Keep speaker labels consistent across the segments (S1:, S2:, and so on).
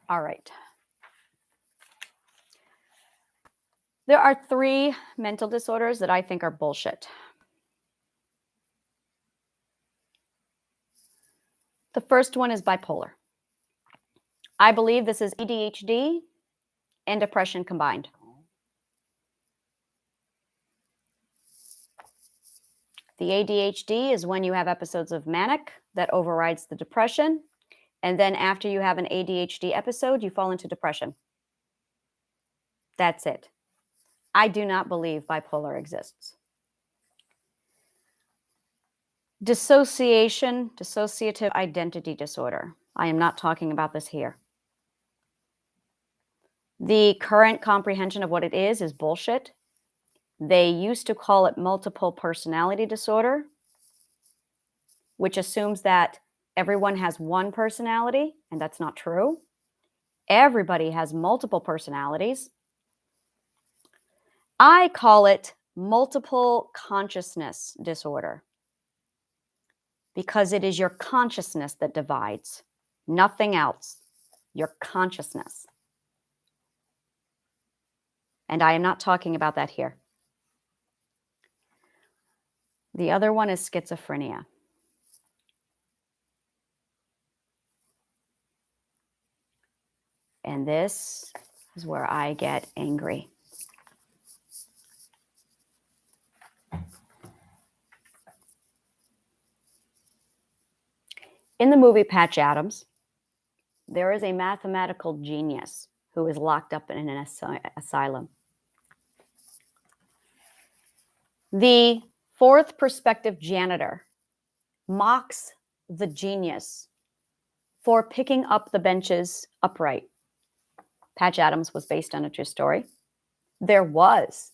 S1: All right. There are 3 mental disorders that I think are bullshit. The first one is bipolar. I believe this is ADHD and depression combined. The ADHD is when you have episodes of manic that overrides the depression, and then after you have an ADHD episode, you fall into depression. That's it. I do not believe bipolar exists. Dissociative identity disorder. I am not talking about this here. The current comprehension of what it is bullshit. They used to call it multiple personality disorder, which assumes that everyone has one personality, and that's not true. Everybody has multiple personalities. I call it multiple consciousness disorder because it is your consciousness that divides, nothing else, your consciousness. And I am not talking about that here. The other one is schizophrenia. And this is where I get angry. In the movie Patch Adams, there is a mathematical genius who is locked up in an asylum. The fourth perspective janitor mocks the genius for picking up the benches upright. Patch Adams was based on a true story. There was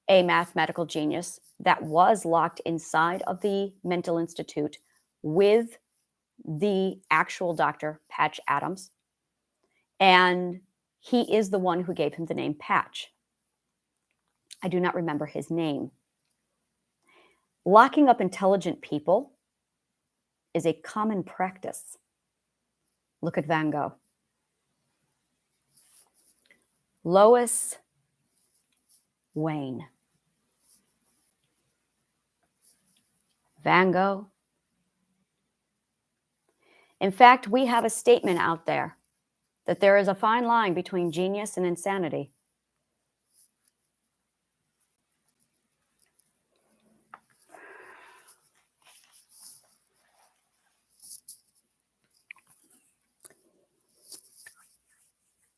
S1: a mathematical genius that was locked inside of the mental institute with the actual Dr. Patch Adams. And he is the one who gave him the name Patch. I do not remember his name. Locking up intelligent people is a common practice. Look at Van Gogh. Lois Wayne. Van Gogh. In fact, we have a statement out there that there is a fine line between genius and insanity.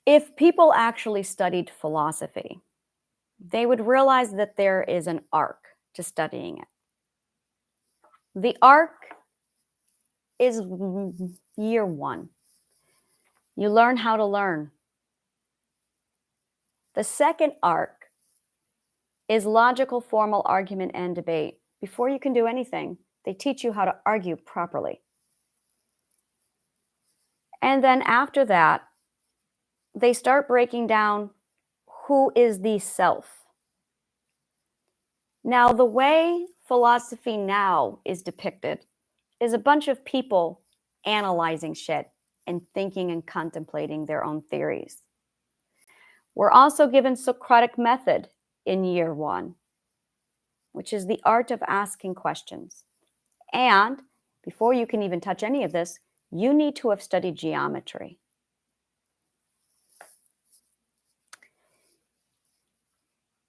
S1: If people actually studied philosophy, they would realize that there is an arc to studying it. The arc is year 1. You learn how to learn. The second arc is logical, formal argument and debate. Before you can do anything, they teach you how to argue properly. And then after that, they start breaking down who is the self. Now, the way philosophy now is depicted is a bunch of people analyzing shit and thinking and contemplating their own theories. We're also given Socratic method in year 1, which is the art of asking questions. And before you can even touch any of this, you need to have studied geometry.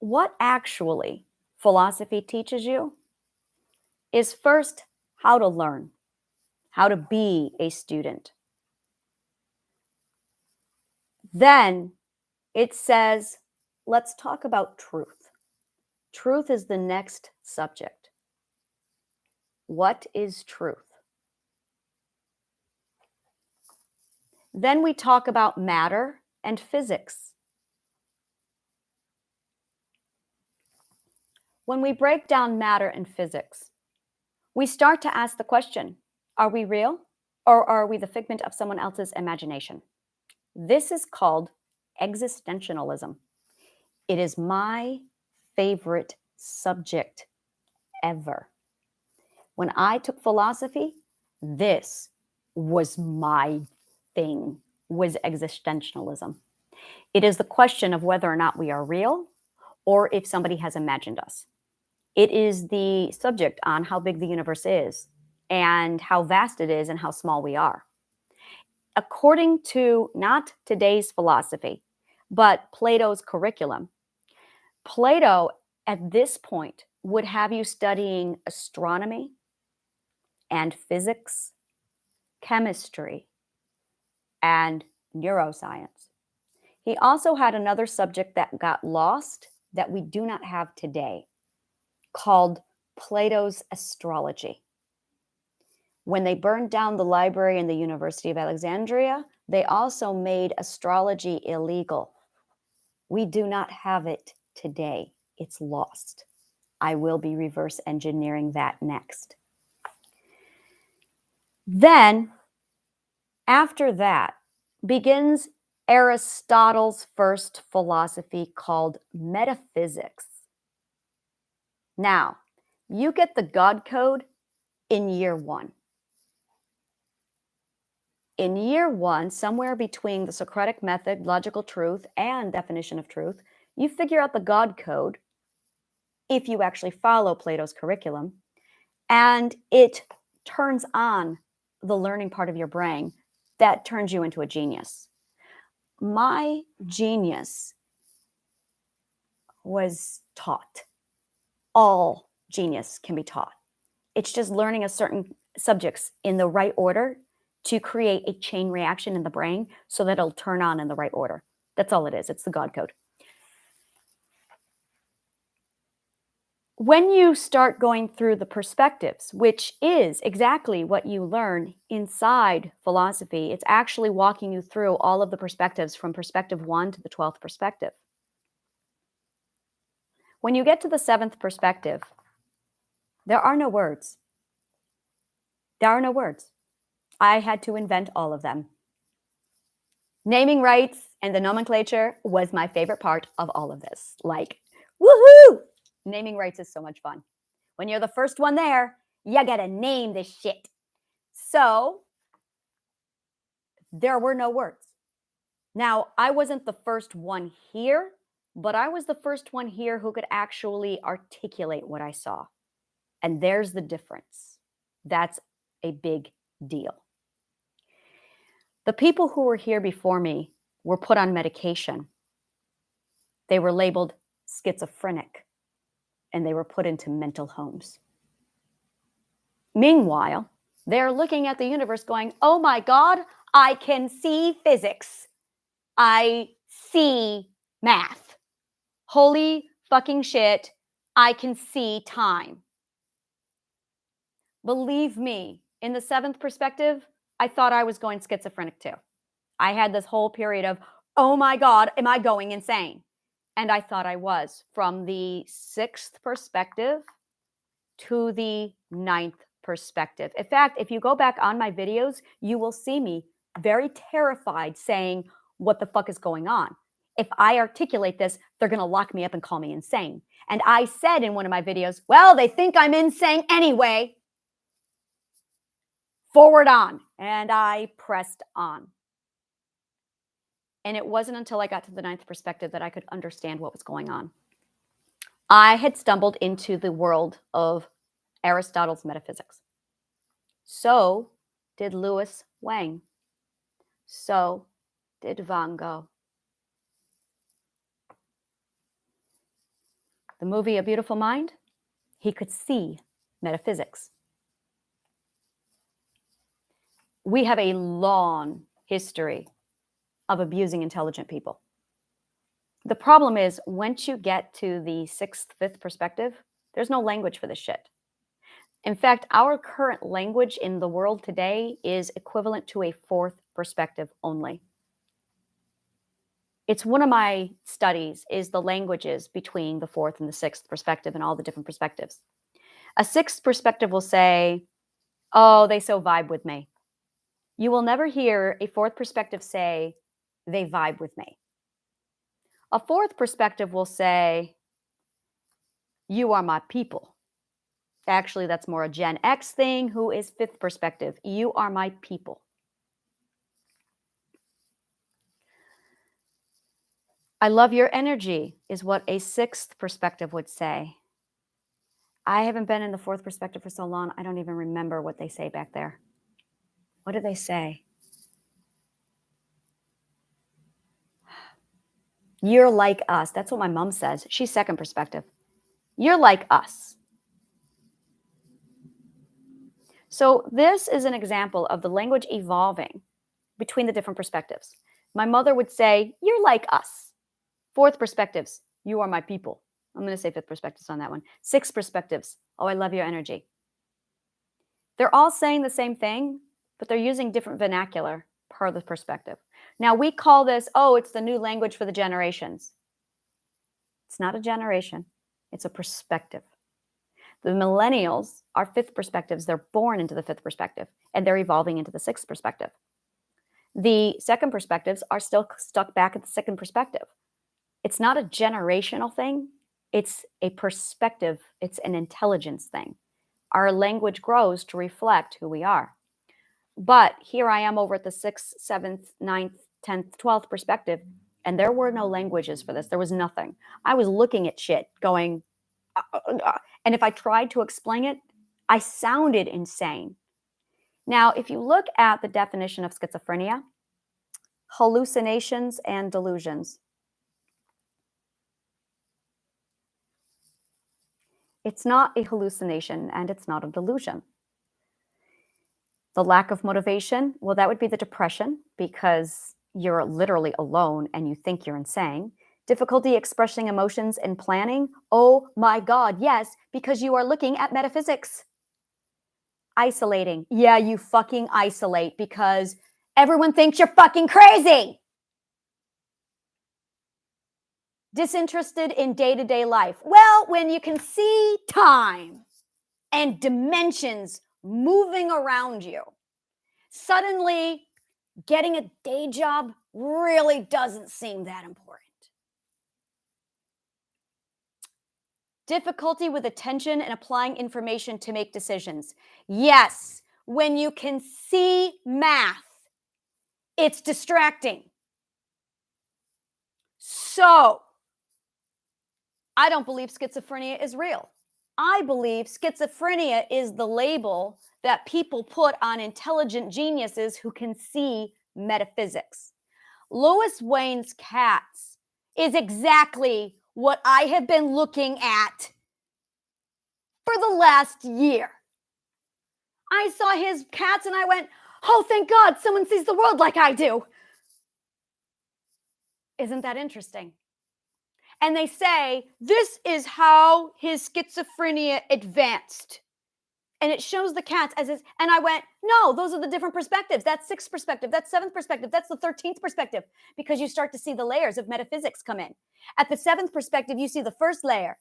S1: What actually philosophy teaches you is first how to learn, how to be a student. Then it says, let's talk about truth. Truth is the next subject. What is truth? Then we talk about matter and physics. When we break down matter and physics, we start to ask the question, are we real or are we the figment of someone else's imagination? This is called existentialism. It is my favorite subject ever. When I took philosophy, this was my thing. was existentialism. It is the question of whether or not we are real or if somebody has imagined us. It is the subject on how big the universe is and how vast it is and how small we are. According to not today's philosophy, but Plato's curriculum, Plato at this point would have you studying astronomy and physics, chemistry, and neuroscience. He also had another subject that got lost that we do not have today, called Plato's astrology. When they burned down the library in the University of Alexandria, they also made astrology illegal. We do not have it today. It's lost. I will be reverse engineering that next. Then, after that, begins Aristotle's first philosophy called metaphysics. Now, you get the God code in year one. In year one, somewhere between the Socratic method, logical truth, and definition of truth, you figure out the God code if you actually follow Plato's curriculum, and it turns on the learning part of your brain that turns you into a genius. My genius was taught. All genius can be taught. It's just learning a certain subjects in the right order to create a chain reaction in the brain so that it'll turn on in the right order. That's all it is. It's the God code. When you start going through the perspectives, which is exactly what you learn inside philosophy, it's actually walking you through all of the perspectives from perspective 1 to the 12th perspective. When you get to the 7th perspective, there are no words. There are no words. I had to invent all of them. Naming rights and the nomenclature was my favorite part of all of this. Like, woohoo! Naming rights is so much fun. When you're the first one there, you gotta name this shit. So, there were no words. Now, I wasn't the first one here, but I was the first one here who could actually articulate what I saw. And there's the difference. That's a big deal. The people who were here before me were put on medication. They were labeled schizophrenic, and they were put into mental homes. Meanwhile, they're looking at the universe going, oh my God, I can see physics. I see math. Holy fucking shit, I can see time. Believe me, in the 7th perspective, I thought I was going schizophrenic too. I had this whole period of, oh my God, am I going insane? And I thought I was, from the 6th perspective to the 9th perspective. In fact, if you go back on my videos, you will see me very terrified saying, what the fuck is going on? If I articulate this, they're going to lock me up and call me insane. And I said in one of my videos, well, they think I'm insane anyway. Forward on. And I pressed on. And it wasn't until I got to the 9th perspective that I could understand what was going on. I had stumbled into the world of Aristotle's metaphysics. So did Louis Wang. So did Van Gogh. The movie A Beautiful Mind, he could see metaphysics. We have a long history of abusing intelligent people. The problem is, once you get to the 6th, 5th perspective, there's no language for this shit. In fact, our current language in the world today is equivalent to a 4th perspective only. It's one of my studies is the languages between the 4th and the 6th perspective and all the different perspectives. A 6th perspective will say, oh, they so vibe with me. You will never hear a 4th perspective say, they vibe with me. A 4th perspective will say, you are my people. Actually, that's more a Gen X thing, who is 5th perspective. You are my people. I love your energy is what a sixth perspective would say. I haven't been in the fourth perspective for so long, I don't even remember what they say back there. What do they say? You're like us. That's what my mom says. She's second perspective. You're like us. So this is an example of the language evolving between the different perspectives. My mother would say, you're like us. Fourth perspectives, you are my people. I'm going to say fifth perspectives on that one. Sixth perspectives, oh, I love your energy. They're all saying the same thing, but they're using different vernacular per the perspective. Now we call this, oh, it's the new language for the generations. It's not a generation, it's a perspective. The millennials are fifth perspectives. They're born into the fifth perspective, and they're evolving into the sixth perspective. The second perspectives are still stuck back at the second perspective. It's not a generational thing. It's a perspective. It's an intelligence thing. Our language grows to reflect who we are. But here I am over at the 6th, 7th, 9th, 10th, 12th perspective, and there were no languages for this. There was nothing. I was looking at shit going, and if I tried to explain it, I sounded insane. Now, if you look at the definition of schizophrenia, hallucinations and delusions. It's not a hallucination and it's not a delusion. The lack of motivation, well, that would be the depression because you're literally alone and you think you're insane. Difficulty expressing emotions and planning, oh my God, yes, because you are looking at metaphysics. Isolating, yeah, you fucking isolate because everyone thinks you're fucking crazy. Disinterested in day-to-day life. Well, when you can see time and dimensions moving around you, suddenly getting a day job really doesn't seem that important. Difficulty with attention and applying information to make decisions. Yes, when you can see math, it's distracting. So, I don't believe schizophrenia is real. I believe schizophrenia is the label that people put on intelligent geniuses who can see metaphysics. Louis Wayne's cats is exactly what I have been looking at for the last year. I saw his cats and I went, oh, thank God someone sees the world like I do. Isn't that interesting? And they say, this is how his schizophrenia advanced. And it shows the cats as his, and I went, no, those are the different perspectives. That's sixth perspective. That's seventh perspective. That's the 13th perspective, because you start to see the layers of metaphysics come in. At the seventh perspective, you see the first layer.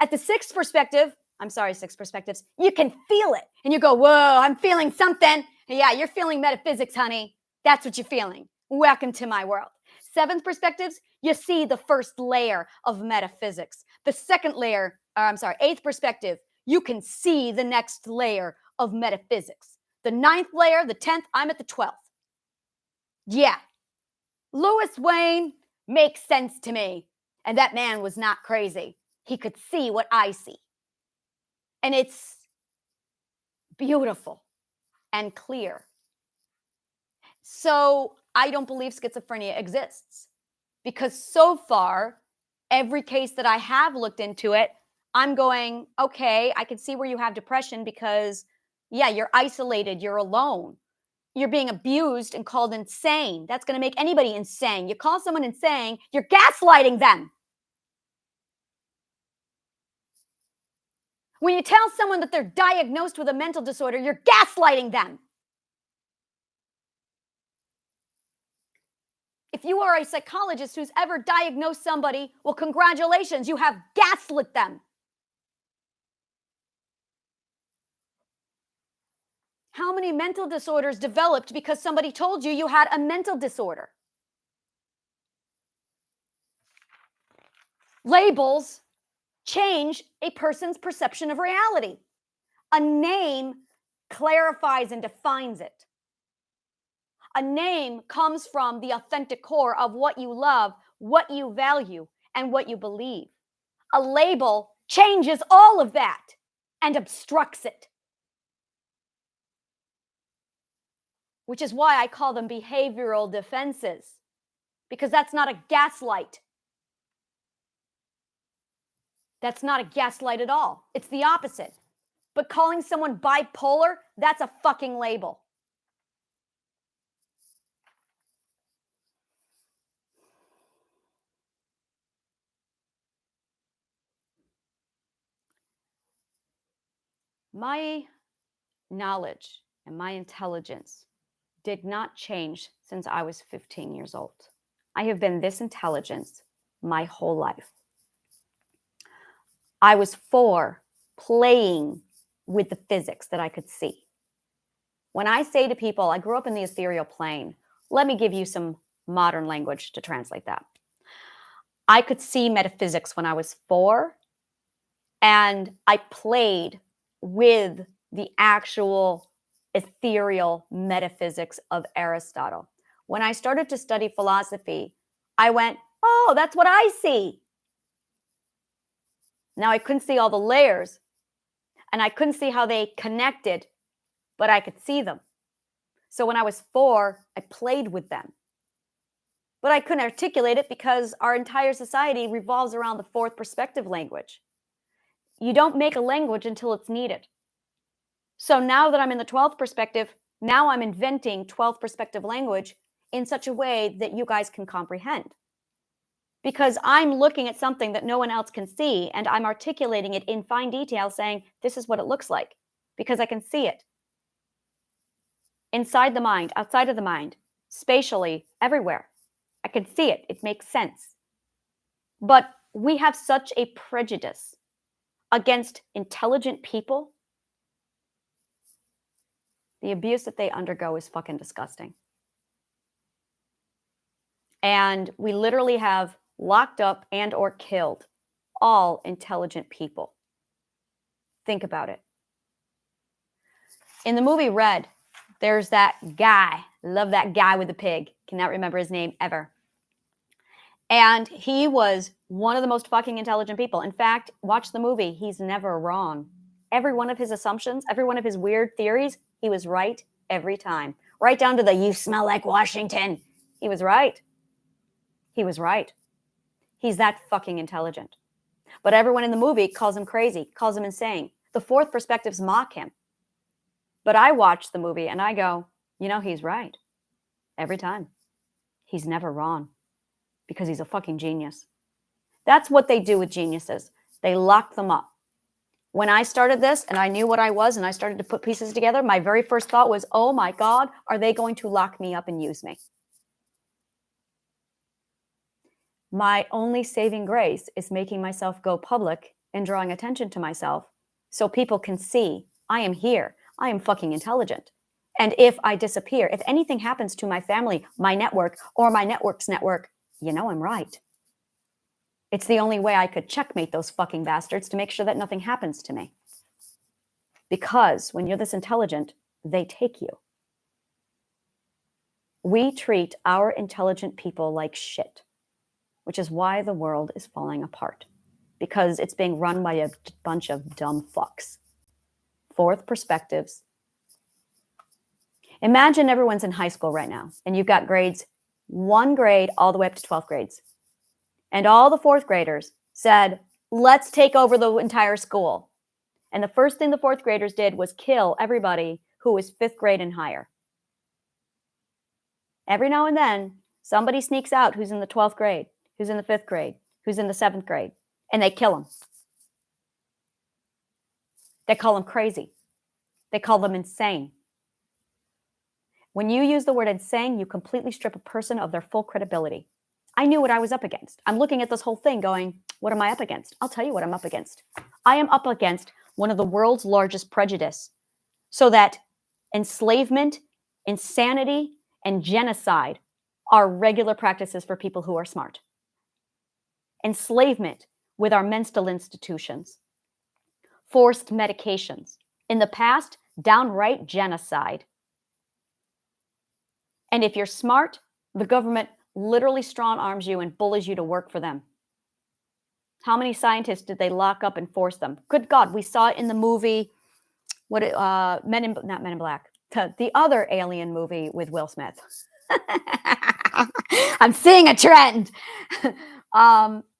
S1: At the sixth perspective, I'm sorry, six perspectives, you can feel it. And you go, whoa, I'm feeling something. Yeah, you're feeling metaphysics, honey. That's what you're feeling. Welcome to my world. Seventh perspectives, you see the first layer of metaphysics. The second layer, eighth perspective, you can see the next layer of metaphysics. The ninth layer, the 10th, I'm at the 12th. Yeah. Louis Wayne makes sense to me. And that man was not crazy. He could see what I see. And it's beautiful and clear. So I don't believe schizophrenia exists, because so far, every case that I have looked into it, I'm going, okay, I can see where you have depression because, yeah, you're isolated, you're alone. You're being abused and called insane. That's going to make anybody insane. You call someone insane, you're gaslighting them. When you tell someone that they're diagnosed with a mental disorder, you're gaslighting them. If you are a psychologist who's ever diagnosed somebody, well, congratulations, you have gaslit them. How many mental disorders developed because somebody told you you had a mental disorder? Labels change a person's perception of reality. A name clarifies and defines it. A name comes from the authentic core of what you love, what you value, and what you believe. A label changes all of that and obstructs it. Which is why I call them behavioral defenses, because that's not a gaslight. That's not a gaslight at all. It's the opposite. But calling someone bipolar, that's a fucking label. My knowledge and my intelligence did not change since I was 15 years old. I have been this intelligent my whole life. I was 4 playing with the physics that I could see. When I say to people, I grew up in the ethereal plane, let me give you some modern language to translate that. I could see metaphysics when I was 4, and I played with the actual ethereal metaphysics of Aristotle. When I started to study philosophy, I went, oh, that's what I see. Now, I couldn't see all the layers, and I couldn't see how they connected, but I could see them. So when I was 4, I played with them. But I couldn't articulate it because our entire society revolves around the 4th perspective language. You don't make a language until it's needed. So now that I'm in the 12th perspective, now I'm inventing 12th perspective language in such a way that you guys can comprehend. Because I'm looking at something that no one else can see, and I'm articulating it in fine detail, saying, this is what it looks like, because I can see it. Inside the mind, outside of the mind, spatially, everywhere. I can see it. It makes sense. But we have such a prejudice against intelligent people. The abuse that they undergo is fucking disgusting. And we literally have locked up and or killed all intelligent people. Think about it. In the movie Red, there's that guy. Love that guy with the pig. Cannot remember his name ever. And he was one of the most fucking intelligent people. In fact, watch the movie. He's never wrong. Every one of his assumptions, every one of his weird theories, he was right every time. Right down to the, you smell like Washington. He was right. He was right. He's that fucking intelligent. But everyone in the movie calls him crazy, calls him insane. The 4th perspectives mock him. But I watch the movie and I go, you know, he's right. Every time. He's never wrong. Because he's a fucking genius. That's what they do with geniuses. They lock them up. When I started this and I knew what I was and I started to put pieces together, my very first thought was, oh my God, are they going to lock me up and use me? My only saving grace is making myself go public and drawing attention to myself so people can see I am here. I am fucking intelligent. And if I disappear, if anything happens to my family, my network, or my network's network, you know I'm right. It's the only way I could checkmate those fucking bastards to make sure that nothing happens to me. Because when you're this intelligent, they take you. We treat our intelligent people like shit, which is why the world is falling apart. Because it's being run by a bunch of dumb fucks. 4th perspectives. Imagine everyone's in high school right now, and you've got grades, 1 grade all the way up to 12th grades. And all the 4th graders said, let's take over the entire school. And the first thing the 4th graders did was kill everybody who was 5th grade and higher. Every now and then, somebody sneaks out who's in the 12th grade, who's in the 5th grade, who's in the 7th grade, and they kill them. They call them crazy. They call them insane. When you use the word insane, you completely strip a person of their full credibility. I knew what I was up against. I'm looking at this whole thing going, what am I up against? I'll tell you what I'm up against. I am up against one of the world's largest prejudice, so that enslavement, insanity, and genocide are regular practices for people who are smart. Enslavement with our mental institutions. Forced medications. In the past, downright genocide. And if you're smart, the government literally strong arms you and bullies you to work for them. How many scientists did they lock up and force them? Good God, we saw it in the movie, not Men in Black, the other alien movie with Will Smith. I'm seeing a trend.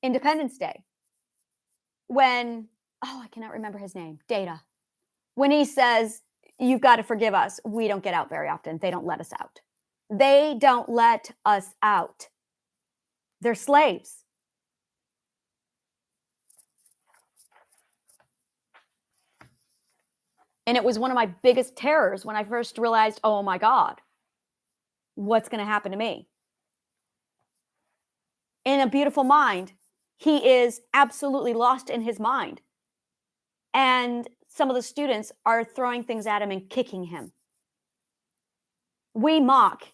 S1: Independence Day. When, I cannot remember his name, Data. When he says, you've got to forgive us, we don't get out very often. They don't let us out. They don't let us out. They're slaves. And it was one of my biggest terrors when I first realized, oh my God, what's going to happen to me? In A Beautiful Mind, he is absolutely lost in his mind. And some of the students are throwing things at him and kicking him. We mock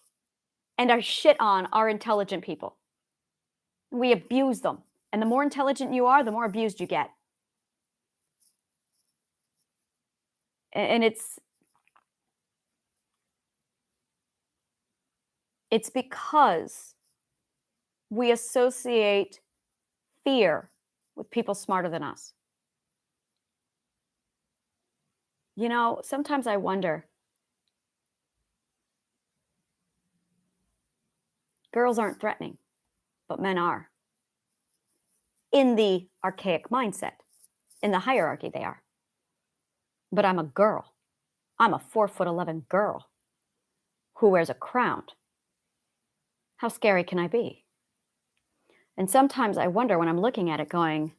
S1: and are shit on our intelligent people. We abuse them. And the more intelligent you are, the more abused you get. And it's because we associate fear with people smarter than us. You know, sometimes I wonder, girls aren't threatening, but men are. In the archaic mindset, in the hierarchy, they are. But I'm a girl. I'm a 4'11" girl who wears a crown. How scary can I be? And sometimes I wonder when I'm looking at it going,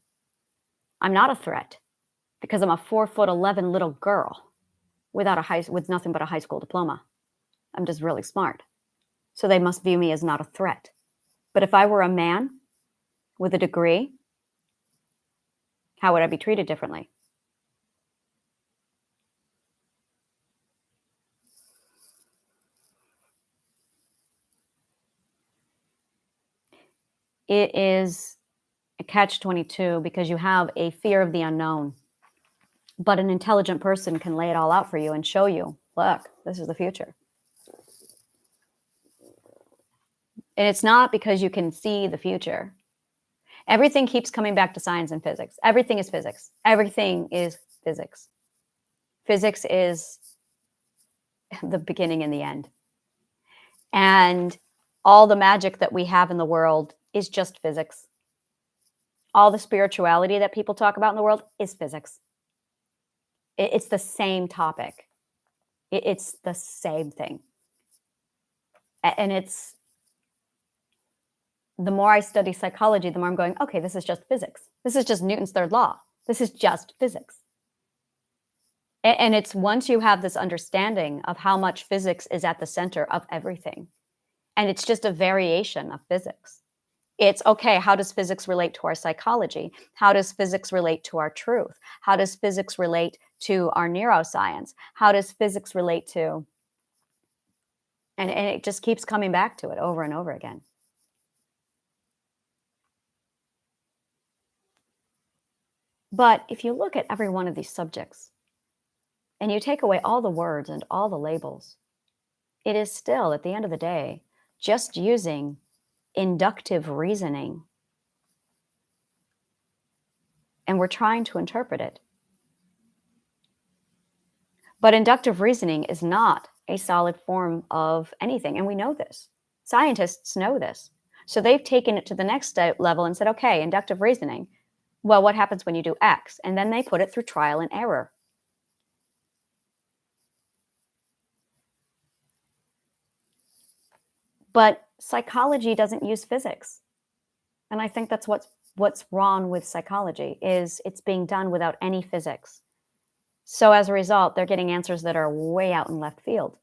S1: I'm not a threat because I'm a 4'11" little girl with nothing but a high school diploma. I'm just really smart. So they must view me as not a threat. But if I were a man with a degree, how would I be treated differently? It is a catch-22 because you have a fear of the unknown. But an intelligent person can lay it all out for you and show you, look, this is the future. And it's not because you can see the future. Everything keeps coming back to science and physics. Everything is physics. Everything is physics. Physics is the beginning and the end. And all the magic that we have in the world is just physics. All the spirituality that people talk about in the world is physics. It's the same topic. It's the same thing. And it's, the more I study psychology, the more I'm going, okay, this is just physics. This is just Newton's third law. This is just physics. And it's once you have this understanding of how much physics is at the center of everything, and it's just a variation of physics. It's, okay, how does physics relate to our psychology? How does physics relate to our truth? How does physics relate to our neuroscience? How does physics relate to, and it just keeps coming back to it over and over again. But if you look at every one of these subjects and you take away all the words and all the labels, it is still, at the end of the day, just using inductive reasoning. And we're trying to interpret it. But inductive reasoning is not a solid form of anything. And we know this. Scientists know this. So they've taken it to the next level and said, okay, inductive reasoning. Well, what happens when you do X? And then they put it through trial and error. But psychology doesn't use physics. And I think that's what's wrong with psychology, is it's being done without any physics. So as a result, they're getting answers that are way out in left field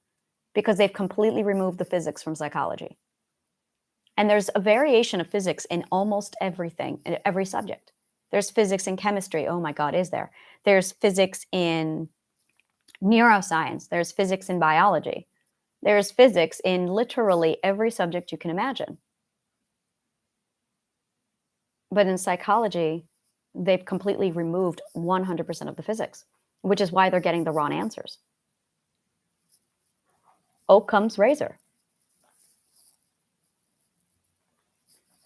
S1: because they've completely removed the physics from psychology. And there's a variation of physics in almost everything, in every subject. There's physics in chemistry. Oh my God, is there? There's physics in neuroscience. There's physics in biology. There's physics in literally every subject you can imagine. But in psychology, they've completely removed 100% of the physics, which is why they're getting the wrong answers. Occam's razor.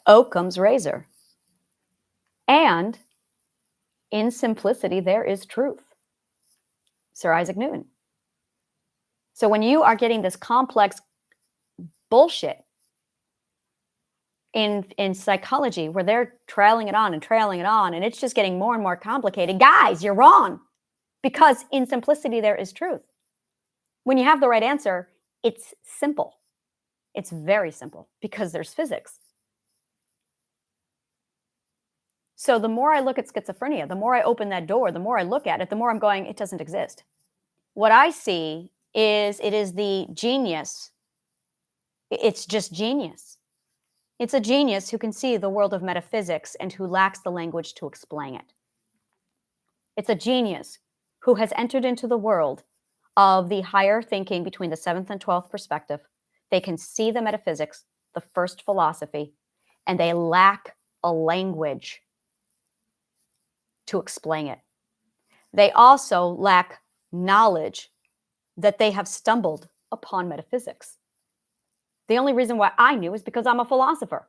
S1: Occam's razor. And in simplicity, there is truth. Sir Isaac Newton. So when you are getting this complex bullshit in psychology where they're trailing it on, and it's just getting more and more complicated, guys, you're wrong. Because in simplicity, there is truth. When you have the right answer, it's simple. It's very simple because there's physics. So the more I look at schizophrenia, the more I open that door, the more I look at it, the more I'm going, it doesn't exist. What I see is it is the genius. It's just genius. It's a genius who can see the world of metaphysics and who lacks the language to explain it. It's a genius who has entered into the world of the higher thinking between the 7th and 12th perspective. They can see the metaphysics, the first philosophy, and they lack a language to explain it. They also lack knowledge that they have stumbled upon metaphysics. The only reason why I knew is because I'm a philosopher.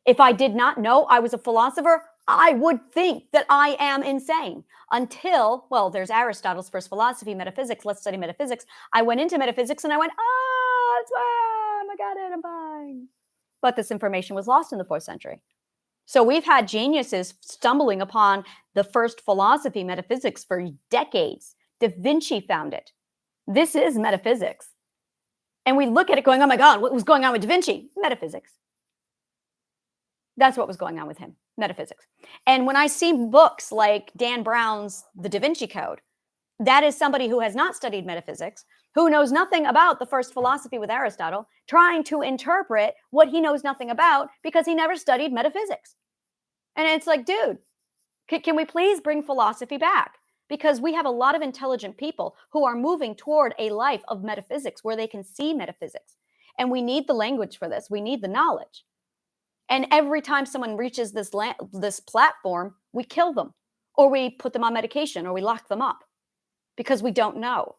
S1: If I did not know I was a philosopher, I would think that I am insane until, well, there's Aristotle's first philosophy, metaphysics. Let's study metaphysics. I went into metaphysics and I went, it's fine. I got it. I'm fine. But this information was lost in the 4th century. So we've had geniuses stumbling upon the first philosophy, metaphysics, for decades. Da Vinci found it. This is metaphysics. And we look at it going, oh my God, what was going on with Da Vinci? Metaphysics. That's what was going on with him, metaphysics. And when I see books like Dan Brown's The Da Vinci Code, that is somebody who has not studied metaphysics, who knows nothing about the first philosophy with Aristotle, trying to interpret what he knows nothing about because he never studied metaphysics. And it's like, dude, can we please bring philosophy back? Because we have a lot of intelligent people who are moving toward a life of metaphysics where they can see metaphysics. And we need the language for this. We need the knowledge. And every time someone reaches this platform, we kill them, or we put them on medication, or we lock them up because we don't know.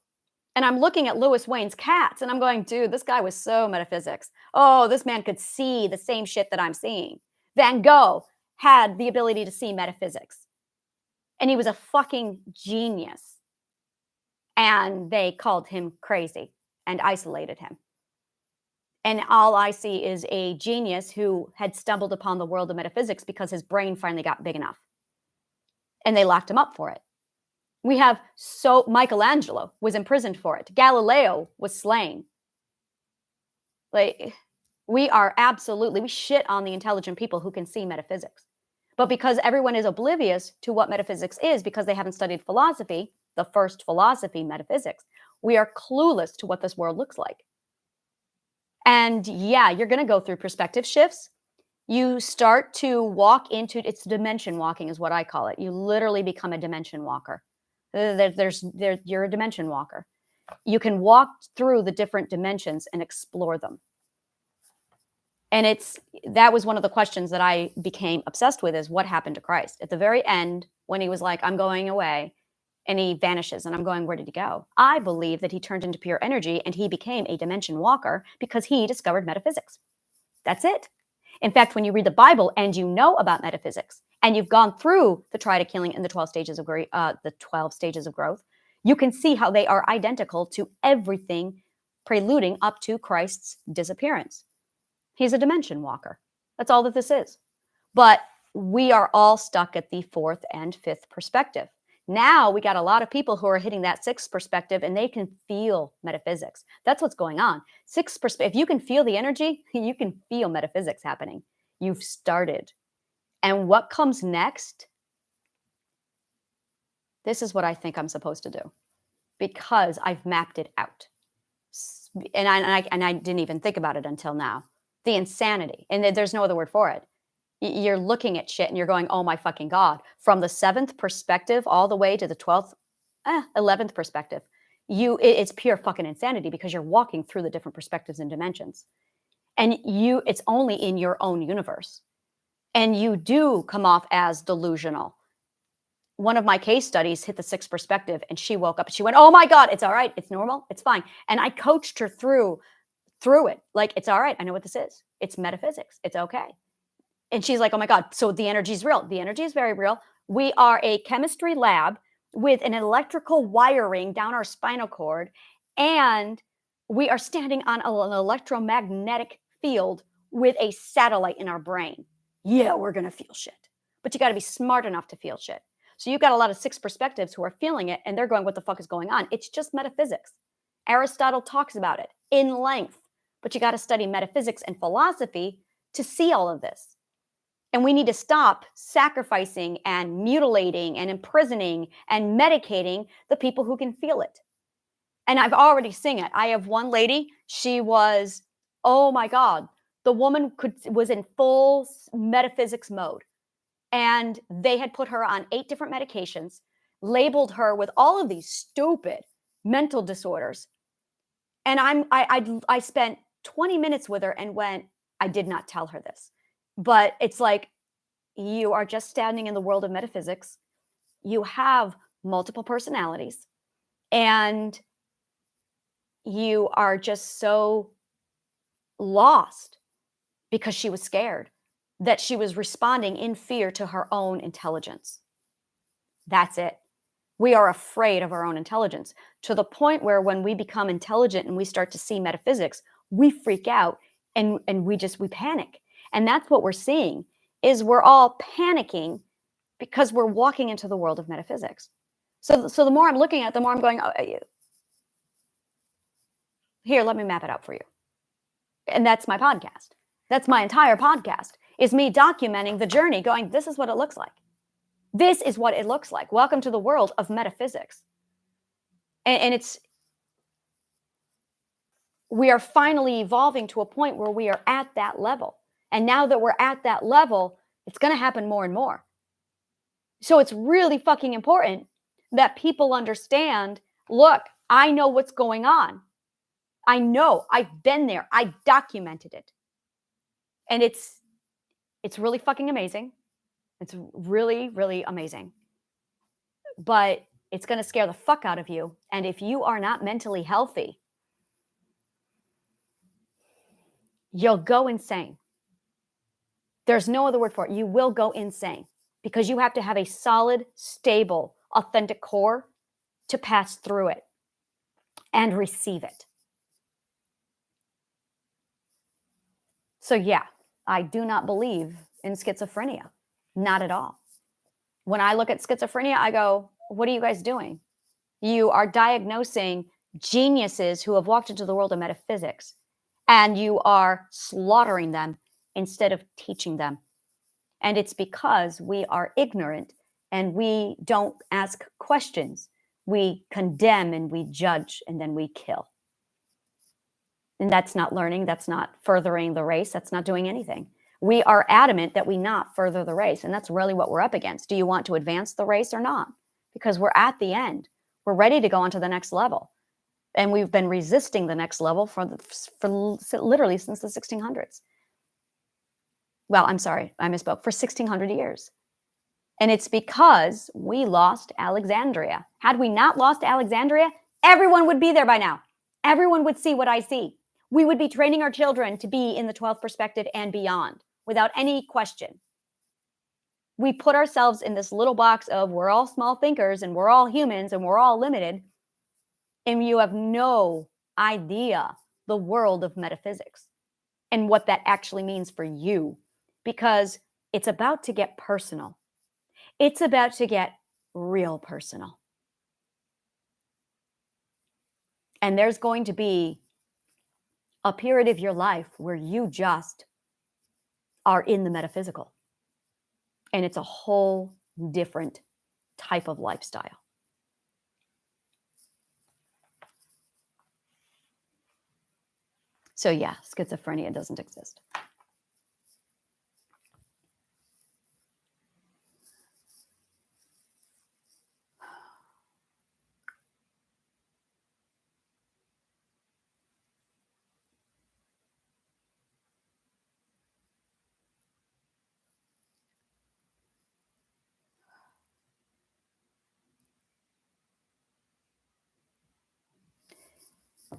S1: And I'm looking at Lewis Wayne's Cats, and I'm going, dude, this guy was so metaphysics. Oh, this man could see the same shit that I'm seeing. Van Gogh had the ability to see metaphysics. And he was a fucking genius. And they called him crazy and isolated him. And all I see is a genius who had stumbled upon the world of metaphysics because his brain finally got big enough. And they locked him up for it. We have Michelangelo was imprisoned for it. Galileo was slain. Like, we shit on the intelligent people who can see metaphysics. But because everyone is oblivious to what metaphysics is, because they haven't studied philosophy, the first philosophy, metaphysics, we are clueless to what this world looks like. And yeah, you're going to go through perspective shifts. You start to walk into, it's dimension walking is what I call it. You literally become a dimension walker. You're a dimension walker. You can walk through the different dimensions and explore them. And that was one of the questions that I became obsessed with, is what happened to Christ? At the very end, when he was like, I'm going away, and he vanishes, and I'm going, where did he go? I believe that he turned into pure energy and he became a dimension walker because he discovered metaphysics. That's it. In fact, when you read the Bible and you know about metaphysics and you've gone through the triad of killing and the 12 stages of growth, you can see how they are identical to everything preluding up to Christ's disappearance. He's a dimension walker. That's all that this is. But we are all stuck at the 4th and 5th perspective. Now we got a lot of people who are hitting that 6th perspective and they can feel metaphysics. That's what's going on. 6th perspective, if you can feel the energy, you can feel metaphysics happening. You've started. And what comes next? This is what I think I'm supposed to do because I've mapped it out. And I didn't even think about it until now. The insanity. And there's no other word for it. You're looking at shit and you're going, oh my fucking God. From the 7th perspective all the way to the 12th, 11th perspective, it's pure fucking insanity because you're walking through the different perspectives and dimensions. And it's only in your own universe. And you do come off as delusional. One of my case studies hit the 6th perspective and she woke up and she went, oh my God, it's all right. It's normal. It's fine. And I coached her through it. Like, it's all right. I know what this is. It's metaphysics. It's okay. And she's like, oh my God, so the energy is real. The energy is very real. We are a chemistry lab with an electrical wiring down our spinal cord, and we are standing on an electromagnetic field with a satellite in our brain. Yeah, we're going to feel shit. But you got to be smart enough to feel shit. So you've got a lot of six perspectives who are feeling it, and they're going, what the fuck is going on? It's just metaphysics. Aristotle talks about it in length, but you got to study metaphysics and philosophy to see all of this. And we need to stop sacrificing and mutilating and imprisoning and medicating the people who can feel it. And I've already seen it. I have one lady, she was, oh my God, the woman was in full metaphysics mode. And they had put her on 8 different medications, labeled her with all of these stupid mental disorders. And I spent 20 minutes with her and went, I did not tell her this. But it's like, you are just standing in the world of metaphysics. You have multiple personalities, and you are just so lost because she was scared that she was responding in fear to her own intelligence. That's it. We are afraid of our own intelligence to the point where when we become intelligent and we start to see metaphysics, we freak out and we panic. And that's what we're seeing, is we're all panicking because we're walking into the world of metaphysics. So the more I'm looking at it, the more I'm going, oh, here, let me map it out for you. And that's my podcast. That's my entire podcast, is me documenting the journey, going, this is what it looks like. This is what it looks like. Welcome to the world of metaphysics. And we are finally evolving to a point where we are at that level. And now that we're at that level, it's going to happen more and more. So it's really fucking important that people understand, look, I know what's going on. I know, I've been there. I documented it. And it's really fucking amazing. It's really, really amazing. But it's going to scare the fuck out of you. And if you are not mentally healthy, you'll go insane. There's no other word for it. You will go insane because you have to have a solid, stable, authentic core to pass through it and receive it. So yeah, I do not believe in schizophrenia. Not at all. When I look at schizophrenia, I go, what are you guys doing? You are diagnosing geniuses who have walked into the world of metaphysics, and you are slaughtering them instead of teaching them. And it's because we are ignorant and we don't ask questions. We condemn and we judge and then we kill. And that's not learning. That's not furthering the race. That's not doing anything. We are adamant that we not further the race. And that's really what we're up against. Do you want to advance the race or not? Because we're at the end. We're ready to go on to the next level. And we've been resisting the next level for literally since the 1600s. Well, I'm sorry, I misspoke, for 1600 years. And it's because we lost Alexandria. Had we not lost Alexandria, everyone would be there by now. Everyone would see what I see. We would be training our children to be in the 12th perspective and beyond without any question. We put ourselves in this little box of we're all small thinkers and we're all humans and we're all limited. And you have no idea the world of metaphysics and what that actually means for you, because it's about to get personal. It's about to get real personal. And there's going to be a period of your life where you just are in the metaphysical. And it's a whole different type of lifestyle. So yeah, schizophrenia doesn't exist.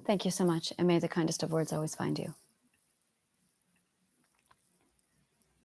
S1: Thank you so much. And may the kindest of words always find you.